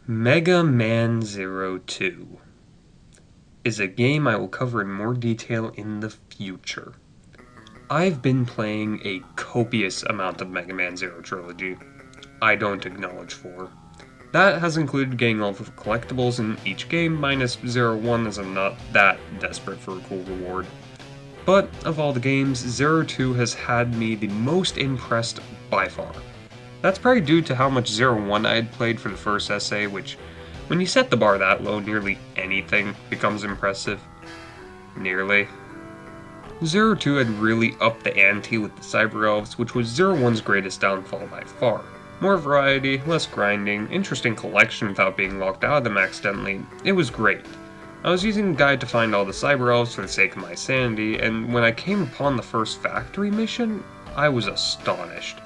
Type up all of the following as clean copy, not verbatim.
Mega Man 02 is a game I will cover in more detail in the future. I've been playing a copious amount of Mega Man Zero Trilogy. I don't acknowledge 4. That has included getting all of the collectibles in each game, minus 01 as I'm not that desperate for a cool reward. But of all the games, 02 has had me the most impressed by far. That's probably due to how much 01 I had played for the first essay, which, when you set the bar that low, nearly anything becomes impressive. Nearly. 02 had really upped the ante with the Cyber Elves, which was 01's greatest downfall by far. More variety, less grinding, interesting collection without being locked out of them accidentally. It was great. I was using the guide to find all the Cyber Elves for the sake of my sanity, and when I came upon the first factory mission, I was astonished.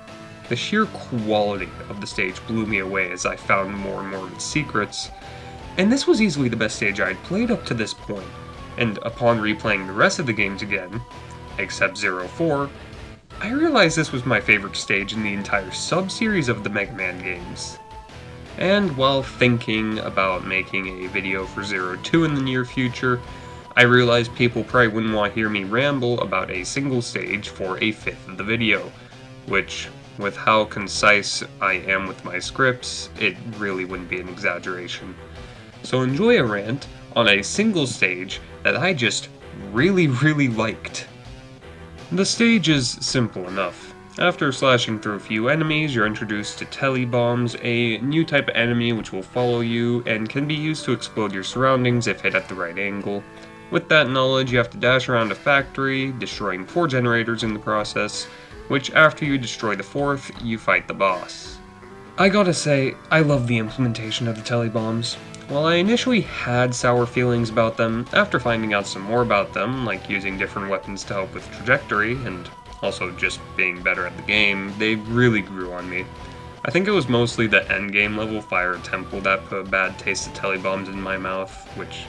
The sheer quality of the stage blew me away as I found more and more of its secrets, and this was easily the best stage I had played up to this point, and upon replaying the rest of the games again, except 04, I realized this was my favorite stage in the entire sub-series of the Mega Man games. And while thinking about making a video for 02 in the near future, I realized people probably wouldn't want to hear me ramble about a single stage for a fifth of the video, which, with how concise I am with my scripts, it really wouldn't be an exaggeration. So enjoy a rant on a single stage that I just really liked. The stage is simple enough. After slashing through a few enemies, you're introduced to Telly bombs, a new type of enemy which will follow you and can be used to explode your surroundings if hit at the right angle. With that knowledge, you have to dash around a factory, destroying 4 generators in the process, which after you destroy the 4th, you fight the boss. I gotta say, I love the implementation of the Telly bombs. While I initially had sour feelings about them, after finding out some more about them, like using different weapons to help with trajectory, and also just being better at the game, they really grew on me. I think it was mostly the endgame level Fire Temple that put a bad taste of Telly bombs in my mouth, which,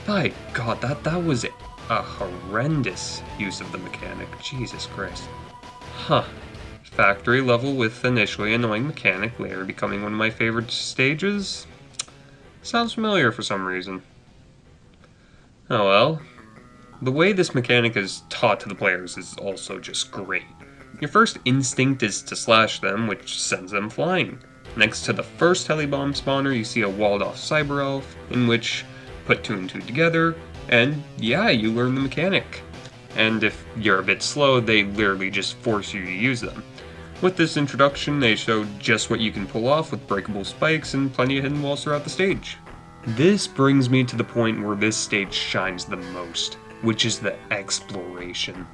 by God, that was a horrendous use of the mechanic, Jesus Christ. Huh. Factory level with initially annoying mechanic, later becoming one of my favorite stages? Sounds familiar for some reason. Oh well. The way this mechanic is taught to the players is also just great. Your first instinct is to slash them, which sends them flying. Next to the first Telebomb spawner, you see a walled off Cyber Elf, in which put 2 and 2 together, and yeah, you learn the mechanic. And if you're a bit slow, they literally just force you to use them. With this introduction, they show just what you can pull off with breakable spikes and plenty of hidden walls throughout the stage. This brings me to the point where this stage shines the most, which is the exploration.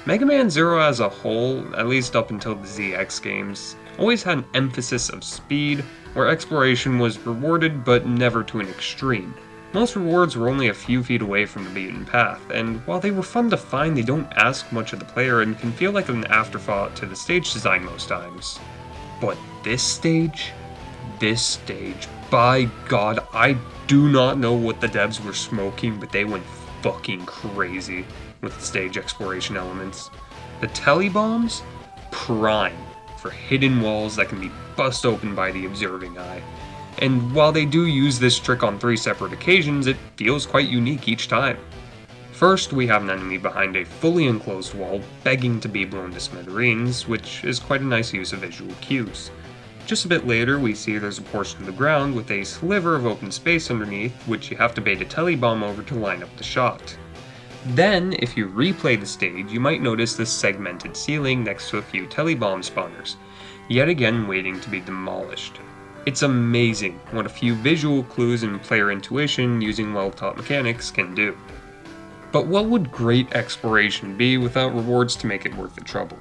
Mega Man Zero as a whole, at least up until the ZX games, always had an emphasis of speed, where exploration was rewarded but never to an extreme. Most rewards were only a few feet away from the beaten path, and while they were fun to find, they don't ask much of the player and can feel like an afterthought to the stage design most times. But this stage, by God, I do not know what the devs were smoking, but they went fucking crazy with the stage exploration elements. The Telly bombs? Prime for hidden walls that can be bust open by the observing eye. And while they do use this trick on 3 separate occasions, it feels quite unique each time. First, we have an enemy behind a fully enclosed wall, begging to be blown to smithereens, which is quite a nice use of visual cues. Just a bit later, we see there's a portion of the ground with a sliver of open space underneath, which you have to bait a Telly bomb over to line up the shot. Then, if you replay the stage, you might notice this segmented ceiling next to a few Telly bomb spawners, yet again waiting to be demolished. It's amazing what a few visual clues and player intuition using well-taught mechanics can do. But what would great exploration be without rewards to make it worth the trouble?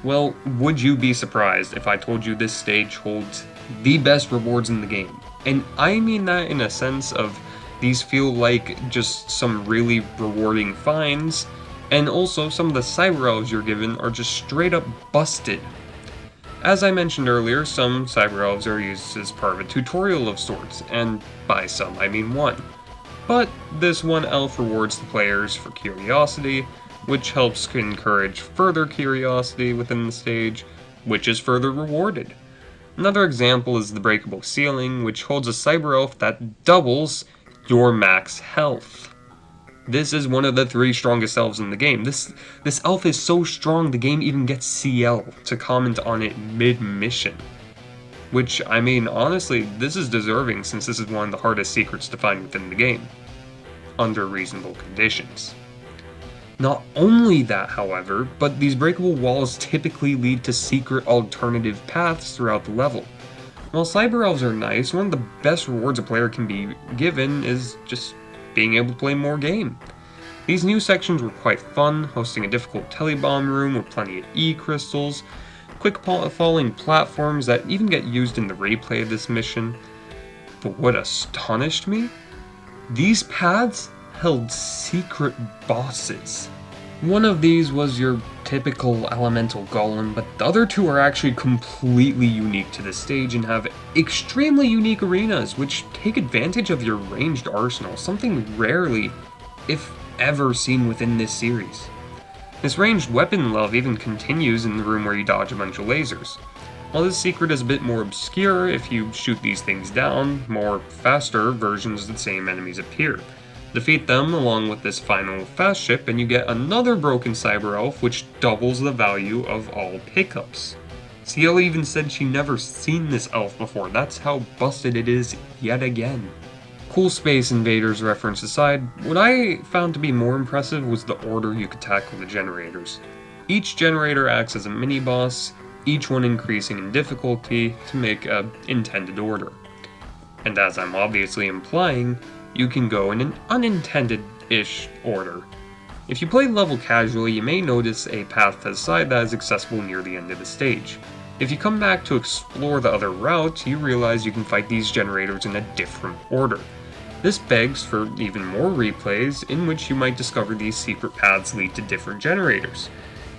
Well, would you be surprised if I told you this stage holds the best rewards in the game? And I mean that in a sense of these feel like just some really rewarding finds, and also some of the Cyber Elves you're given are just straight up busted. As I mentioned earlier, some Cyber Elves are used as part of a tutorial of sorts, and by some I mean one. But this one elf rewards the players for curiosity, which helps encourage further curiosity within the stage, which is further rewarded. Another example is the breakable ceiling, which holds a cyber elf that doubles your max health. This is one of the 3 strongest elves in the game. This elf is so strong the game even gets CL to comment on it mid-mission. Which, I mean, honestly, this is deserving since this is one of the hardest secrets to find within the game, under reasonable conditions. Not only that, however, but these breakable walls typically lead to secret alternative paths throughout the level. While cyber elves are nice, one of the best rewards a player can be given is just being able to play more game. These new sections were quite fun, hosting a difficult Telly bomb room with plenty of E-crystals, quick falling platforms that even get used in the replay of this mission. But what astonished me? These paths held secret bosses. One of these was your typical elemental golem, but the other 2 are actually completely unique to the stage and have extremely unique arenas, which take advantage of your ranged arsenal, something rarely, if ever, seen within this series. This ranged weapon love even continues in the room where you dodge a bunch of lasers. While this secret is a bit more obscure, if you shoot these things down, more faster versions of the same enemies appear. Defeat them along with this final fast ship and you get another broken cyber elf which doubles the value of all pickups. CL even said she never seen this elf before, that's how busted it is yet again. Cool Space Invaders reference aside, what I found to be more impressive was the order you could tackle the generators. Each generator acts as a mini-boss, each one increasing in difficulty to make an intended order. And as I'm obviously implying, you can go in an unintended-ish order. If you play the level casually, you may notice a path to the side that is accessible near the end of the stage. If you come back to explore the other route, you realize you can fight these generators in a different order. This begs for even more replays in which you might discover these secret paths lead to different generators,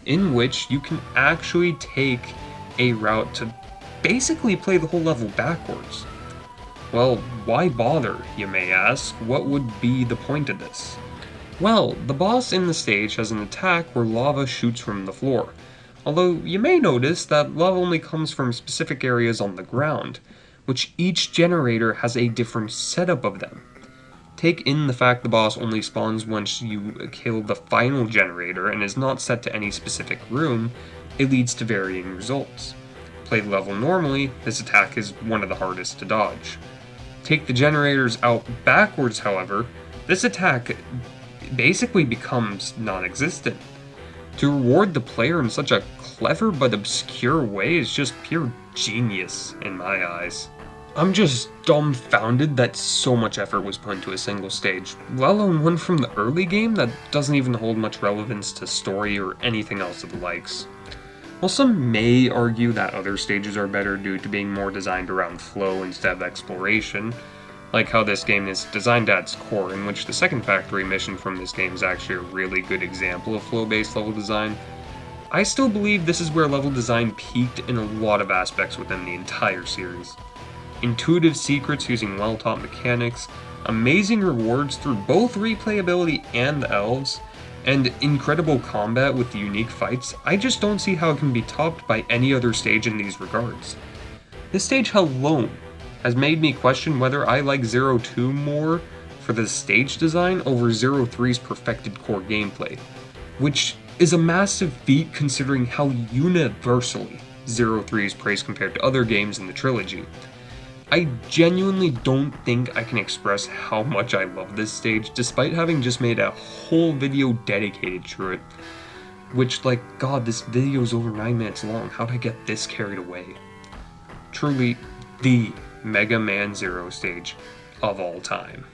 in which you can actually take a route to basically play the whole level backwards. Well, why bother, you may ask? What would be the point of this? Well, the boss in the stage has an attack where lava shoots from the floor, although you may notice that lava only comes from specific areas on the ground, which each generator has a different setup of them. Take in the fact the boss only spawns once you kill the final generator and is not set to any specific room, it leads to varying results. Play the level normally, this attack is one of the hardest to dodge. Take the generators out backwards, however, this attack basically becomes non-existent. To reward the player in such a clever but obscure way is just pure genius in my eyes. I'm just dumbfounded that so much effort was put into a single stage, let alone one from the early game that doesn't even hold much relevance to story or anything else of the likes. While some may argue that other stages are better due to being more designed around flow instead of exploration, like how this game is designed at its core, in which the second factory mission from this game is actually a really good example of flow-based level design, I still believe this is where level design peaked in a lot of aspects within the entire series. Intuitive secrets using well-taught mechanics, amazing rewards through both replayability and the elves, and incredible combat with the unique fights, I just don't see how it can be topped by any other stage in these regards. This stage alone has made me question whether I like 02 more for the stage design over 03's perfected core gameplay, which is a massive feat considering how universally 03 is praised compared to other games in the trilogy. I genuinely don't think I can express how much I love this stage, despite having just made a whole video dedicated to it. Which, like, god, this video is over 9 minutes long, how'd I get this carried away? Truly, the Mega Man Zero stage of all time.